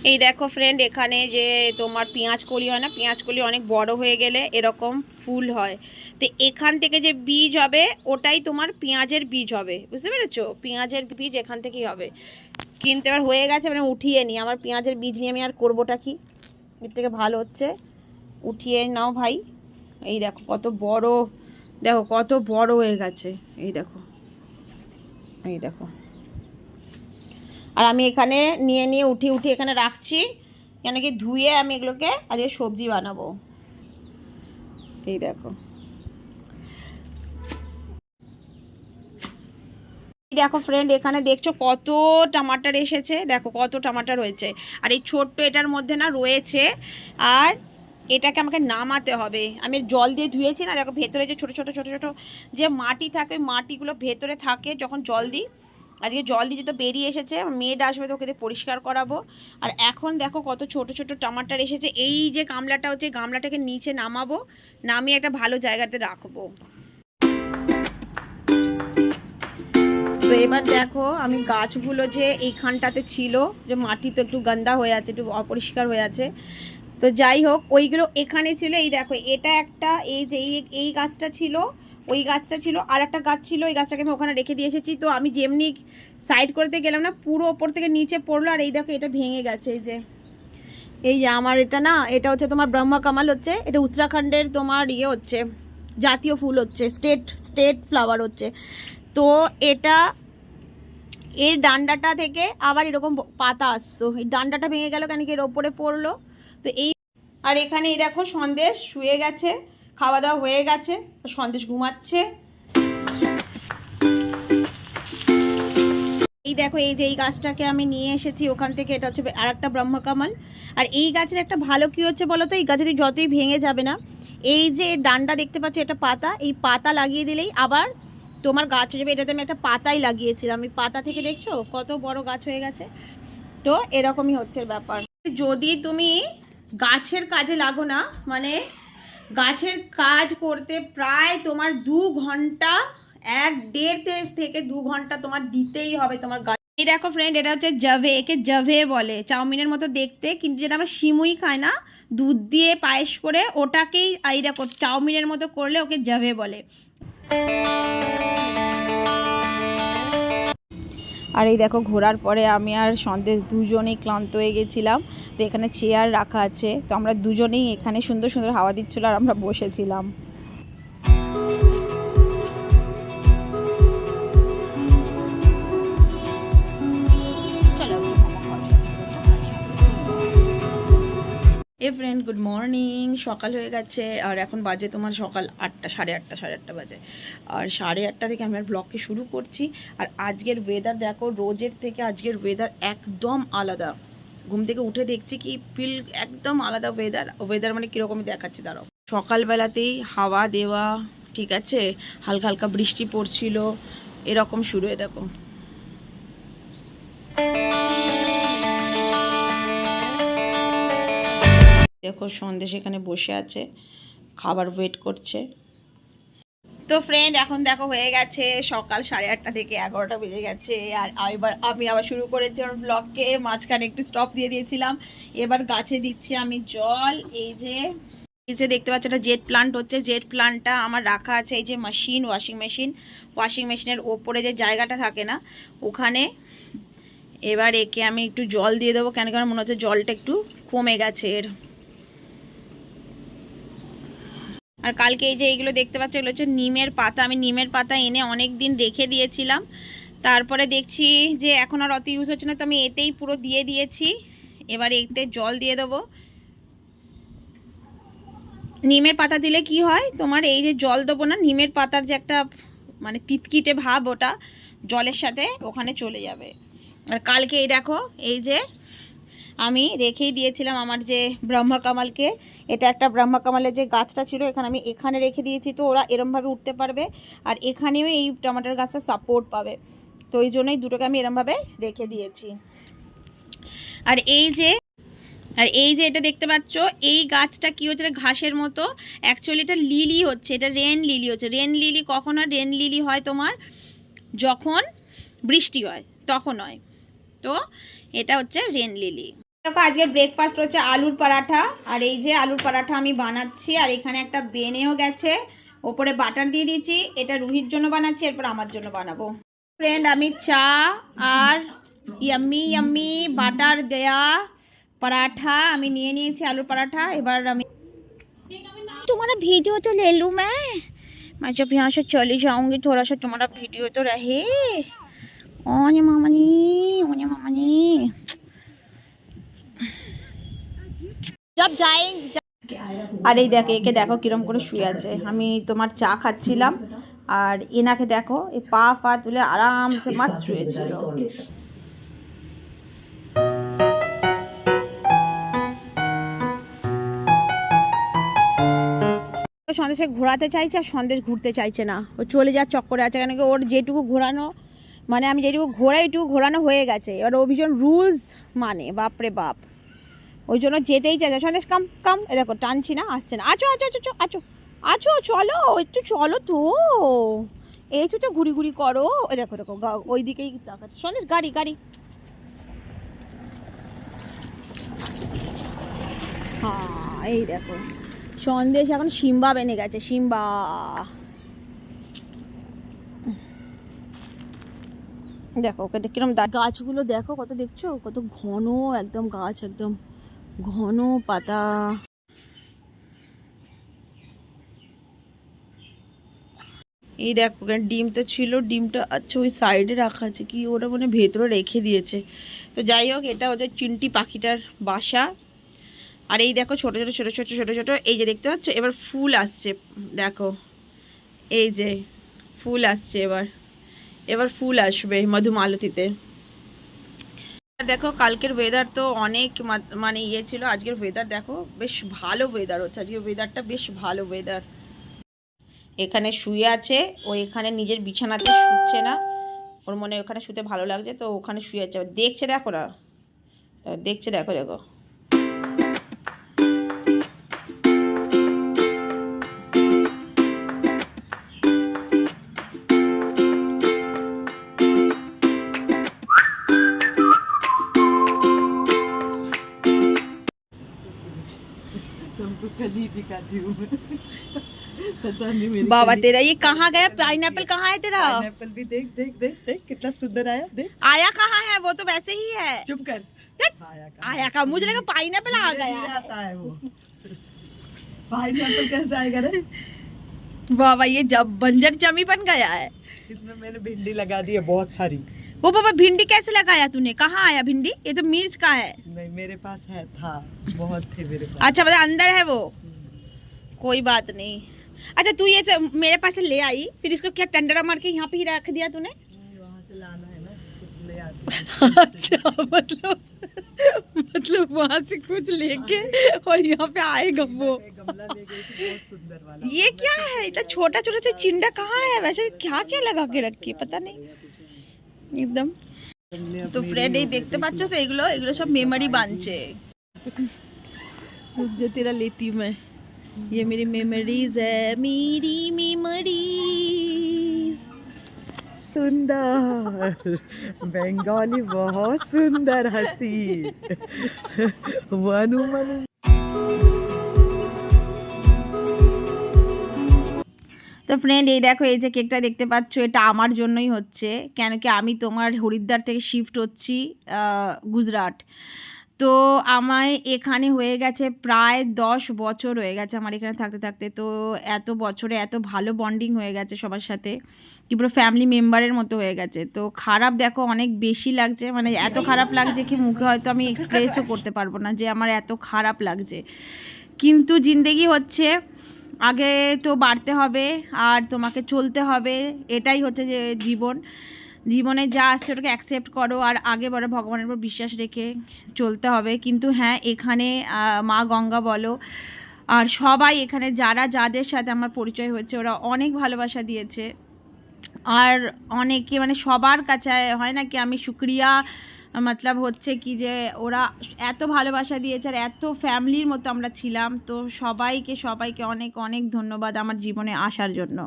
এই দেখো ফ্রেন্ড, এখানে যে তোমার পেঁয়াজ কলি হয় না, পেঁয়াজ কলি অনেক বড় হয়ে গেলে এরকম ফুল হয়। তো এখান থেকে যে বীজ হবে ওটাই তোমার পেঁয়াজের বীজ হবে, বুঝতে পেরেছো? পেঁয়াজের বীজ এখান থেকেই হবে। কিন্তু এবার হয়ে গেছে, মানে উঠিয়ে নিই। আমার পেঁয়াজের বীজ নিয়ে আমি আর করবোটা কি, এর থেকে ভালো হচ্ছে উঠিয়ে নাও ভাই। এই দেখো কত বড়, দেখো কত বড় হয়ে গেছে। এই দেখো, এই দেখো। আর আমি এখানে নিয়ে নিয়ে উঠিয়ে এখানে রাখছি, কেন কি ধুয়ে আমি এগুলোকে আজকে সবজি বানাবো। এই দেখো, দেখো ফ্রেন্ড, এখানে দেখছো কত টমাটার এসেছে, দেখো কত টমাটার হয়েছে। আর এই ছোট্ট এটার মধ্যে না রয়েছে। আর এটাকে আমাকে নামাতে হবে। আমি জল দিয়ে ধুয়েছি না, দেখো ভেতরে যে ছোট ছোট ছোট ছোট যে মাটি থাকে, ওই মাটিগুলো ভেতরে থাকে যখন জল দিই। আজকে জল দিয়ে তো বেরিয়ে এসেছে, মেড আসবে তো ওকে দিয়ে পরিষ্কার করাবো। আর এখন দেখো কত ছোট ছোট টমাটার এসেছে। এই যে গামলাটা হচ্ছে, গামলাটাকে নিচে নামাবো, নামিয়ে একটা ভালো জায়গাতে রাখবো। তো এবার দেখো আমি গাছগুলো যে এইখানটাতে ছিল, যে মাটি তো একটু গন্দা হয়ে আছে, একটু অপরিষ্কার হয়ে আছে, তো যাই হোক ওইগুলো এখানে ছিল। এই দেখো এটা একটা, এই যে এই গাছটা ছিল, ওই গাছটা ছিল, আর একটা গাছ ছিল, ওই গাছটাকে আমি ওখানে রেখে দিয়ে এসেছি। তো আমি যেমনি সাইড করতে গেলাম না, পুরো ওপর থেকে নিচে পড়লো। আর এই দেখো এটা ভেঙে গেছে। এই যে আমার এটা না, এটা হচ্ছে তোমার ব্রহ্মা কামাল, হচ্ছে এটা উত্তরাখণ্ডের তোমার ইয়ে হচ্ছে, জাতীয় ফুল হচ্ছে, স্টেট ফ্লাওয়ার হচ্ছে। তো এটা, এর ডান্ডাটা থেকে আবার এরকম পাতা আসতো, এই ডান্ডাটা ভেঙে গেল কেন কি এর ওপরে পড়লো। তো এই, আর এখানে এই দেখো সন্দেশ শুয়ে গেছে, খাওয়া দাওয়া হয়ে গেছে, সন্দেশ ঘুমাচ্ছে। এই দেখো এই যে এই গাছটাকে আমি নিয়ে এসেছি ওখান থেকে, এটা হচ্ছে আর একটা ব্রহ্মকমল। আর এই গাছের একটা ভালো কি হচ্ছে বলো তো, এই গাছ যদি যতই ভেঙে যাবে না, এই যে ডান্ডা দেখতে পাচ্ছ, এটা পাতা, এই পাতা লাগিয়ে দিলেই আবার তোমার গাছ হয়ে যাবে। এটাতে আমি একটা পাতাই লাগিয়েছিলাম, এই পাতা থেকে দেখছো কত বড় গাছ হয়ে গেছে। তো এরকমই হচ্ছে ব্যাপার। যদি তুমি গাছের কাজে লাগো না, মানে গাছের কাজ করতে প্রায় তোমার 2 ঘন্টা, 1.5 থেকে 2 ঘন্টা তোমার দিতেই হবে তোমার গাছ। এই দেখো ফ্রেন্ড, এটা হচ্ছে জাভে, একে জাভে বলে, চাউমিনের মতো দেখতে, কিন্তু যেটা আমরা সিমুই খাই না, দুধ দিয়ে পায়েস করে, ওটাকেই এই দেখো চাউমিনের মতো করলে ওকে জাভে বলে। আর এই দেখো ঘোরার পরে আমি আর সন্দেশ দুজনেই ক্লান্ত হয়ে গেছিলাম। তো এখানে চেয়ার রাখা আছে, তো আমরা দুজনেই এখানে সুন্দর সুন্দর হাওয়া দিচ্ছিল আর আমরা বসেছিলাম। Friend, good morning. সকাল হয়ে গেছে আর এখন বাজে তোমার সকাল 8টা, সাড়ে আটটা বাজে। আর 8:30 থেকে আমি আর ব্লগকে শুরু করছি। আর আজকের ওয়েদার দেখো, রোজের থেকে আজকের ওয়েদার একদম আলাদা। ঘুম থেকে উঠে দেখছি কি ফিল একদম আলাদা ওয়েদার মানে কীরকম দেখাচ্ছে দাঁড়াও। সকালবেলাতেই হাওয়া দেওয়া, ঠিক আছে, হালকা হালকা বৃষ্টি পড়ছিল, এরকম শুরু হয়ে দেখো। দেখো সন্দেশ এখানে বসে আছে, খাবার ওয়েট করছে। তো ফ্রেন্ড এখন দেখো হয়ে গেছে সকাল 8:30 থেকে 11টা বেজে গেছে। আর আমি আবার শুরু করেছি আমার ব্লগকে, মাঝখানে একটু স্টপ দিয়ে দিয়েছিলাম। এবার গাছে দিচ্ছি আমি জল। এই যে দেখতে পাচ্ছ, এটা জেট প্লান্ট হচ্ছে। জেট প্লান্টটা আমার রাখা আছে এই যে মেশিন, ওয়াশিং মেশিনের ওপরে যে জায়গাটা থাকে না, ওখানে। এবার একে আমি একটু জল দিয়ে দেবো, কেন কেন মনে হচ্ছে জলটা একটু কমে গেছে এর। আর কালকে এই যে এইগুলো দেখতে পাচ্ছ, এগুলো হচ্ছে নিমের পাতা। আমি নিমের পাতা এনে অনেক দিন রেখে দিয়েছিলাম, তারপরে দেখছি যে এখন আর অত ইউজ হচ্ছে না, তো আমি এতেই পুরো দিয়ে দিয়েছি। এবার এতে জল দিয়ে দেবো। নিমের পাতা দিলে কি হয় তোমার, এই যে জল দেবো না, নিমের পাতার যে একটা মানে তিতকিটে ভাব, ওটা জলের সাথে ওখানে চলে যাবে। আর কালকে এই দেখো, এই যে আমি রেখেই দিয়েছিলাম আমার যে ব্রহ্মকমলকে, এটা একটা ব্রহ্মকমলের যে গাছটা ছিল, এখানে রেখে দিয়েছি, তো ওরা এরমভাবে উঠতে পারবে। আর এখানেও এই টমাটার গাছটা সাপোর্ট পাবে, তো ওই জন্যই দুটোকে আমি এরমভাবে রেখে দিয়েছি। আর এই যে এটা দেখতে পাচ্ছ, এই গাছটা কি হচ্ছে, ঘাসের মতো, অ্যাকচুয়ালি এটা লিলি হচ্ছে, এটা রেন লিলি হচ্ছে। রেন লিলি কখন হয়? রেন লিলি হয় তোমার যখন বৃষ্টি হয় তখন হয়। তো এটা হচ্ছে রেন লিলি। দেখো আজকের ব্রেকফাস্ট হচ্ছে আলুর পরাঠা, আর এই যে আলুর পরাঠা আমি বানাচ্ছি, আর এখানে একটা বেনেও গেছে, ওপরে বাটার দিয়ে দিয়েছি। এটা রুহির জন্য বানাচ্ছি, এরপর আমার জন্য বানাবো। ফ্রেন্ড, আমি চা আর ইয়াম্মি ইয়াম্মি বাটার দেয়া पराठा আমি নিয়ে নিয়েছি, আলুর পরাঠা। এবার আমি तुम्हारा वीडियो तो ले लूँ मैं जब यहाँ से चली जाऊँगी, थोड़ा सा तुम्हारा वीडियो तो रहे। ओने मामनी जब जाएंगे। আর এই দেখো, একে দেখো কিরম করে শুয়ে আছে। আমি তোমার চা খাচ্ছিলাম, আর এনাকে দেখো এই পা ফা তুলে আরামসে মাস্ত শুয়েছিল। সন্দেশে ঘোরাতে চাইছে, আর সন্দেশ ঘুরতে চাইছে না, ও চলে যাওয়ার চক্করে আছে। কেন কি ওর যেটুকু ঘোরানো, মানে আমি যেটুকু ঘোরাই এইটুকু ঘোরানো হয়ে গেছে। এবার ও ভীষণ রুলস মানে, বাপরে বাপ, ওই জন্য যেতেই চাইছে। সন্দেশ কাম কাম, এ দেখো টানছি না, আসছে না। আছো আছো আছো আছো আছো, চলো একটু চলো তো, এই তো ঘুরি ঘুরি করো। ওই দেখো দেখো ওই দিকেই তাকাচ্ছে। সন্দেশ গাড়ি গাড়ি, হ্যাঁ এই দেখো সন্দেশ এখন সিম্বা বেনে গেছে, সিম্বা। দেখো ওকে কিরম গাছগুলো দেখো কত, দেখছো কত ঘন একদম গাছ, একদম ঘন পাতা। এই দেখো ডিম তো ছিল, ডিমটা আচ্ছা ওই সাইডে রাখা আছে, কি ওটা মানে ভেতরে রেখে দিয়েছে। তো যাই হোক, এটা হচ্ছে চিন্টি পাখিটার বাসা। আর এই দেখো ছোট ছোট ছোট ছোট ছোট ছোট, এই যে দেখতে পাচ্ছ এবার ফুল আসছে, দেখো এই যে ফুল আসছে, এবার ফুল আসবে মধুমালতীতে। দেখো কালকের ওয়েদার তো অনেক মানে ইয়ে ছিল, আজকের ওয়েদার দেখো বেশ ভালো ওয়েদার হচ্ছে, আজকের ওয়েদারটা বেশ ভালো ওয়েদার। এখানে শুয়ে আছে ও, এখানে নিজের বিছানাতে শুচ্ছে না, ওর মনে ওখানে শুতে ভালো লাগছে, তো ওখানে শুয়ে আছে, দেখছে দেখো না, দেখছে দেখো দেখো। बाबा तेरा ये कहाँ गया? पाइनएप्पल कहाँ है तेरा? पाइनएप्पल भी देख देख देख देख कितना सुंदर आया, देख आया कहाँ है? वो तो वैसे ही है। चुप कर। आया का मुझे लगा पाइनएप्पल आ गया। आता है वो। पाइनएप्पल कैसे आएगा रे? बाबा ये जब बंजर जमी बन गया है। इसमें मैंने भिंडी लगा दी है बहुत सारी। वो बाबा भिंडी कैसे लगाया तूने? कहाँ आया भिंडी? ये तो मिर्च का है। नहीं मेरे पास है, था बहुत थे मेरे पास। अच्छा मतलब अंदर है वो, कोई बात नहीं। अच्छा तू ये मेरे पास से ले आई, फिर इसको क्या टंडरा मार के यहाँ पे ही रख दिया तूने? वहाँ से लाना है ना, कुछ ले आते। अच्छा मतलब वहाँ से कुछ लेके और यहाँ पे आएगा वो। गमला ले गई थी बहुत सुंदर वाला। ये क्या है इतना छोटा छोटा सा चिंडा? कहाँ है वैसे? क्या क्या लगा के रखी है पता नहीं एकदम। तो फ्रेंड ये देखते पाচ্ছ তো, এগুলো এগুলো সব মেমোরি বানছে। जो तेरा लेती मैं, ये मेरी मेमोरीज है, मेरी मेमोरीज। सुंदर बंगाली बहुत सुंदर हंसी वनु मनु। তো ফ্রেন্ড এই দেখো, এই যে কেকটা দেখতে পাচ্ছ, এটা আমার জন্যই হচ্ছে। কেন কি আমি তোমার হরিদ্বার থেকে শিফট হচ্ছি গুজরাট। তো আমায় এখানে হয়ে গেছে প্রায় 10 বছর হয়ে গেছে আমার এখানে থাকতে থাকতে। তো এত বছরে এত ভালো বন্ডিং হয়ে গেছে সবার সাথে, কি পুরো ফ্যামিলি মেম্বারের মতো হয়ে গেছে। তো খারাপ দেখো অনেক বেশি লাগছে, মানে এত খারাপ লাগছে কি মুখে হয়তো আমি এক্সপ্রেসও করতে পারবো না যে আমার এত খারাপ লাগছে। কিন্তু জিন্দেগি হচ্ছে, আগে তো বাড়তে হবে আর তোমাকে চলতে হবে, এটাই হচ্ছে যে জীবন। জীবনে যা আসছে ওটাকে অ্যাকসেপ্ট করো আর আগে বড় ভগবানের উপর বিশ্বাস রেখে চলতে হবে। কিন্তু হ্যাঁ, এখানে মা গঙ্গা বলো আর সবাই এখানে যারা যাদের সাথে আমার পরিচয় হয়েছে, ওরা অনেক ভালোবাসা দিয়েছে। আর অনেকে মানে সবার কাছে হয় না কি আমি শুক্রিয়া, মতলব হচ্ছে কি যে ওরা এত ভালোবাসা দিয়েছে আর এত ফ্যামিলির মতো আমরা ছিলাম। তো সবাইকে সবাইকে অনেক অনেক ধন্যবাদ আমার জীবনে আসার জন্য।